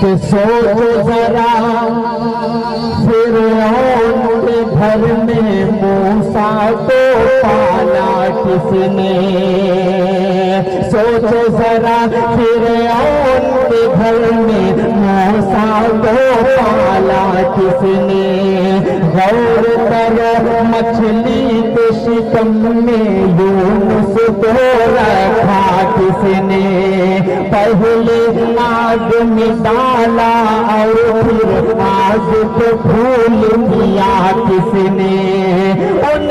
तो सोचो जरा फिरौन के घर में मूसा को पाला किसने। सोचो जरा फिरौन के घर में मूसा को पाला किसने। गौर करो मछली के शिकम में यूनुस को रखा किसने। पहले आग में डाला और फिर आग को भूल किया किसने। उन